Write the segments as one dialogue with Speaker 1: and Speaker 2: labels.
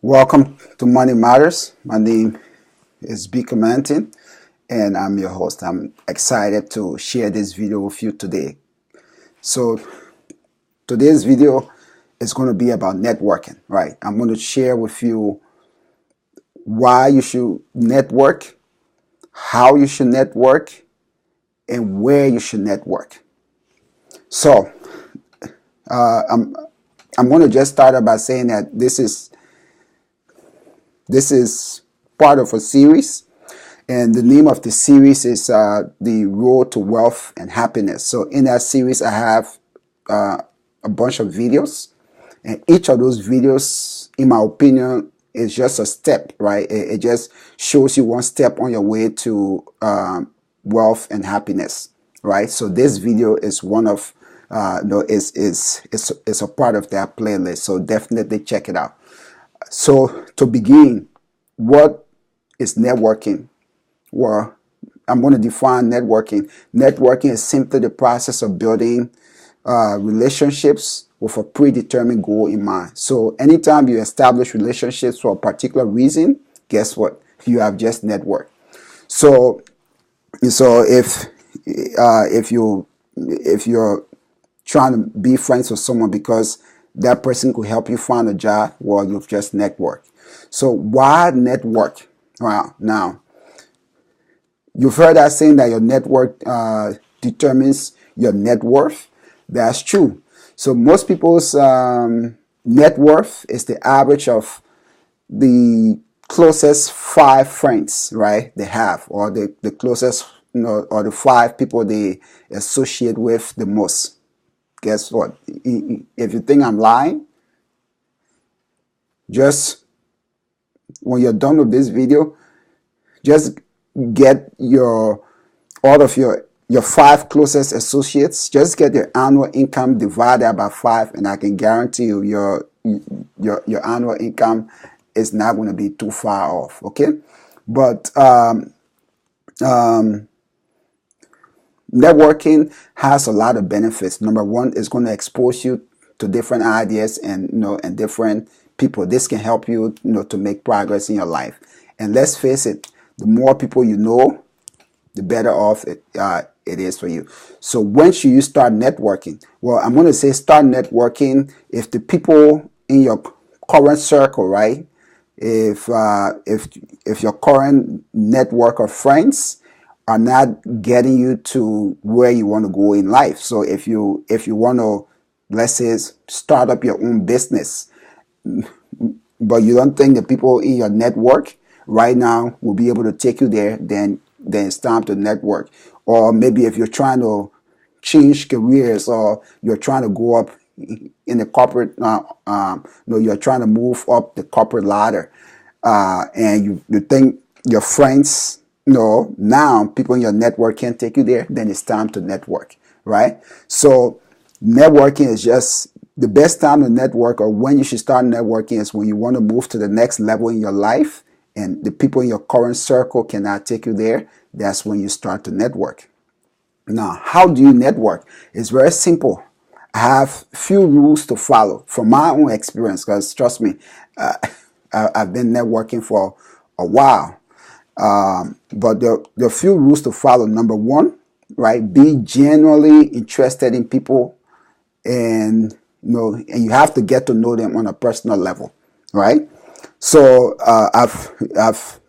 Speaker 1: Welcome to Money Matters. My name is B. Comantin, and I'm your host. I'm excited to share this video with you today. So, today's video is going to be about networking, right? I'm going to share with you why you should network, how you should network, and where you should network. So, uh, I'm I'm going to just start out by saying that this is part of a series, and the name of the series is The Road to Wealth and Happiness. So in that series, I have uh, a bunch of videos, and each of those videos, in my opinion, is just a step, right? It just shows you one step on your way to wealth and happiness, right? So this video is one of no, is a part of that playlist. So definitely check it out. So to begin, what is networking? Well, I'm going to define networking. Networking is simply the process of building relationships with a predetermined goal in mind. So anytime you establish relationships for a particular reason, guess what? You have just networked. So if you're trying to be friends with someone because that person could help you find a job, well, you've just networked. So why network? Well, now you've heard that saying that your network determines your net worth. That's true. So most people's net worth is the average of the closest five friends, right? They have, or the closest, or the five people they associate with the most. Guess what? If you think I'm lying, just when you're done with this video, just get all of your five closest associates. Just get their annual income divided by 5, and I can guarantee you your annual income is not going to be too far off. Okay, but networking has a lot of benefits. Number one, it's going to expose you to different ideas and different people. This can help you, to make progress in your life. And let's face it, the more people you know, the better off it is for you. So when should you start networking? Well, I'm going to say start networking if the people in your current circle, right? If your current network of friends are not getting you to where you want to go in life. So if you want to, let's say, start up your own business, but you don't think the people in your network right now will be able to take you there, then it's time to network. Or maybe if you're trying to change careers, or you're trying to go up in the corporate, you're trying to move up the corporate ladder, and you think your friends, now people in your network can't take you there, then it's time to network, right? So networking is just the best time to network, or when you should start networking, is when you want to move to the next level in your life and the people in your current circle cannot take you there. That's when you start to network. Now, how do you network? It's very simple. I have few rules to follow from my own experience, because trust me, I've been networking for a while. But there are few rules to follow. Number one, right? Be genuinely interested in people, and and you have to get to know them on a personal level, right? So I've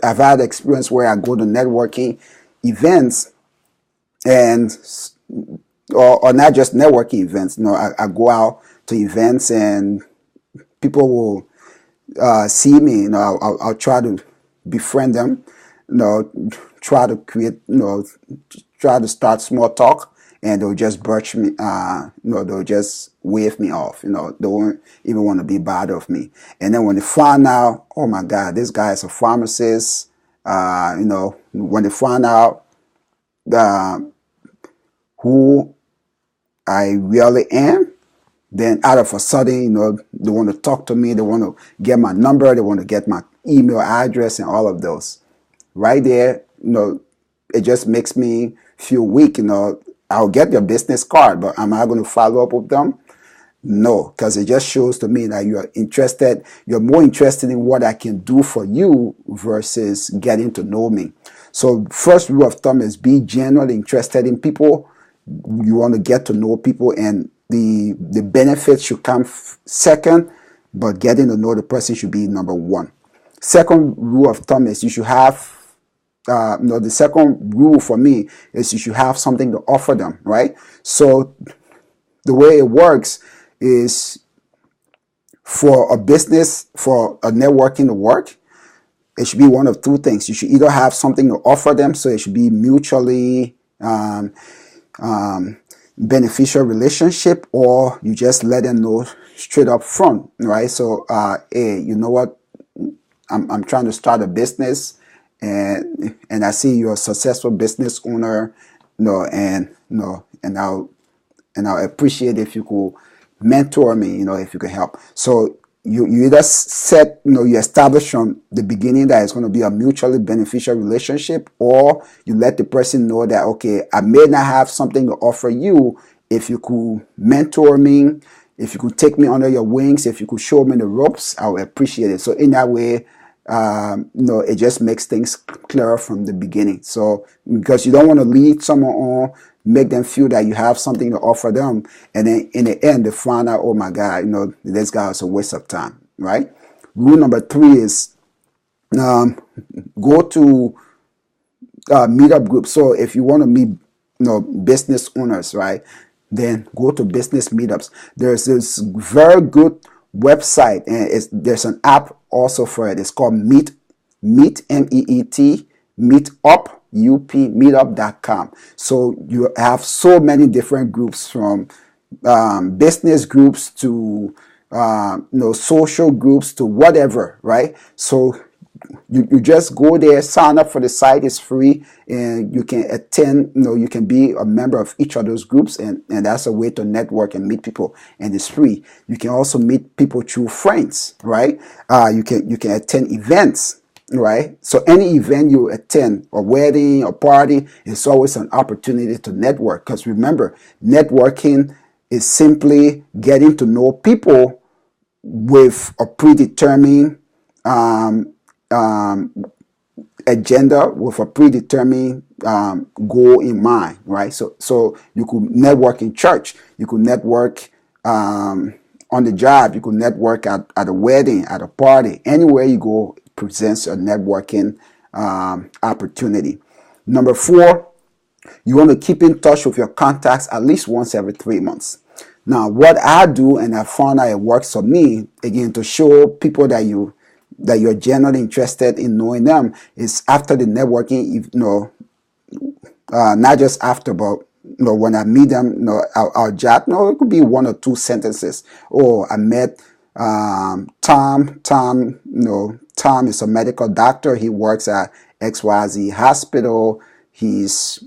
Speaker 1: had experience where I go to networking events, and or not just networking events. I go out to events, and people will see me. I'll try to befriend them. Try to create. Try to start small talk, and they'll just brush me. They'll just wave me off. They won't even want to be bothered of me. And then when they find out, oh my God, this guy is a pharmacist. When they find out who I really am, then out of a sudden, they want to talk to me. They want to get my number. They want to get my email address and all of those. Right there, it just makes me feel weak. I'll get their business card, but am I going to follow up with them? No, because it just shows to me that you're more interested in what I can do for you versus getting to know me. So first rule of thumb is be genuinely interested in people. You want to get to know people, and the benefits should come second, but getting to know the person should be number one. Second rule of thumb is you should have the second rule for me is you should have something to offer them, right? So the way it works is for a business, for a networking to work, it should be one of two things. You should either have something to offer them, so it should be mutually beneficial relationship, or you just let them know straight up front, right? So, hey, you know what? I'm trying to start a business, and I see you're a successful business owner, and I'll appreciate if you could mentor me, if you could help. So you either set, you establish from the beginning that it's going to be a mutually beneficial relationship, or you let the person know that, okay, I may not have something to offer you. If you could mentor me, if you could take me under your wings, if you could show me the ropes, I would appreciate it. So in that way, it just makes things clearer from the beginning. So because you don't want to lead someone on, make them feel that you have something to offer them, and then in the end they find out, oh my God, this guy is a waste of time, right? Rule number 3 is go to meetup groups. So if you want to meet business owners, right, then go to business meetups. There's this very good website, and there's an app also for it. It's called Meet MEET Meetup meetup.com. So you have so many different groups, from business groups to social groups to whatever, right? So you just go there, sign up for the site. It's free, and you can attend, you can be a member of each of those groups, and that's a way to network and meet people, and it's free. You can also meet people through friends, right? You can attend events, right? So any event you attend, a wedding, a party, it's always an opportunity to network, because remember, networking is simply getting to know people with a predetermined agenda, with a predetermined goal in mind, right? So you could network in church, you could network on the job, you could network at a wedding, at a party, anywhere you go presents a networking opportunity. Number 4, you want to keep in touch with your contacts at least once every 3 months. Now, what I do, and I found out it works for me, again, to show people that you're genuinely interested in knowing them, is after the networking, not just after, but when I meet them, I'll chat. It could be 1 or 2 sentences. Oh, I met Tom. Tom is a medical doctor. He works at XYZ hospital. He's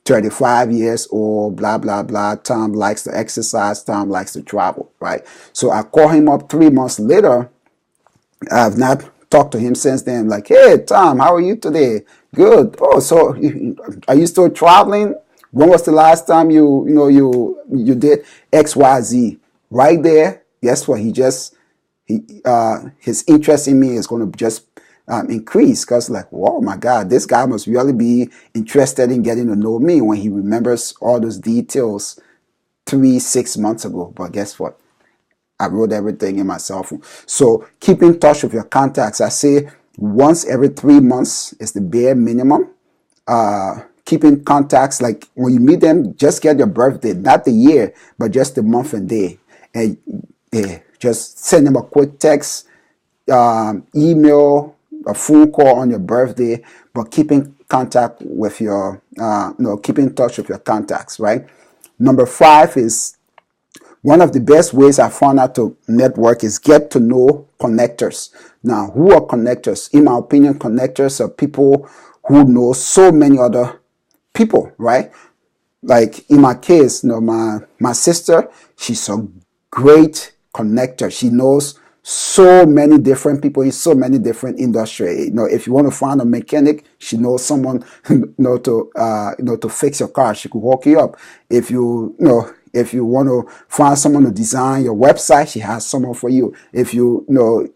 Speaker 1: 35 years old, blah, blah, blah. Tom likes to exercise. Tom likes to travel, right? So I call him up 3 months later. I've not talked to him since then. Like, hey, Tom, how are you today? Good. Oh, so are you still traveling? When was the last time you did XYZ? Right there. Guess what? His interest in me is going to just increase, because oh my God, this guy must really be interested in getting to know me when he remembers all those details 3-6 months ago. But guess what? I wrote everything in my cell phone. So keep in touch with your contacts. I say once every 3 months is the bare minimum. Keep in contacts. Like when you meet them, just get your birthday, not the year, but just the month and day. And just send them a quick text, email, a phone call on your birthday, but keep in contact with keep in touch with your contacts, right? Number 5 is, one of the best ways I found out to network is get to know connectors. Now, who are connectors? In my opinion, connectors are people who know so many other people, right? Like in my case, my sister, she's a great connector. She knows so many different people in so many different industries. If you want to find a mechanic, she knows someone to fix your car. She could hook you up. If If you want to find someone to design your website, she has someone for you. If you know,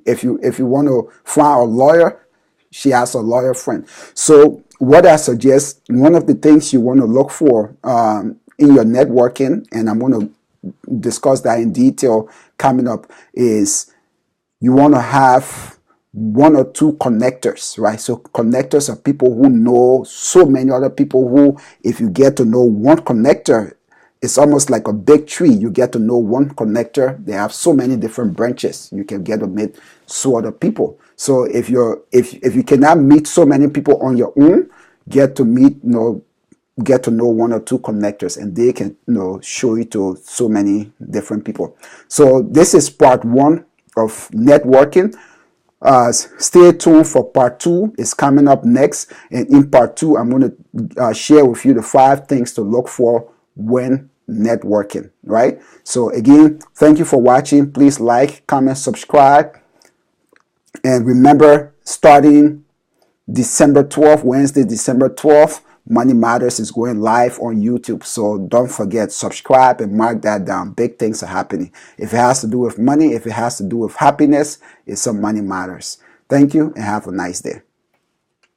Speaker 1: if you want to find a lawyer, she has a lawyer friend. So what I suggest, one of the things you want to look for in your networking, and I'm going to discuss that in detail coming up, is you want to have one or two connectors, right? So connectors are people who know so many other people who, if you get to know one connector, it's almost like a big tree. You get to know one connector. They have so many different branches. You can get to meet so other people. So if you cannot meet so many people on your own, get to know one or two connectors, and they can show you to so many different people. So this is part one of networking. Stay tuned for part two. It's coming up next, and in part two I'm going to share with you the 5 things to look for when networking, right? So again, thank you for watching. Please like, comment, subscribe, and remember, starting December 12th, Wednesday, December 12th, Money Matters is going live on YouTube. So don't forget, subscribe and mark that down. Big things are happening. If it has to do with money, if it has to do with happiness, it's some Money Matters. Thank you and have a nice day.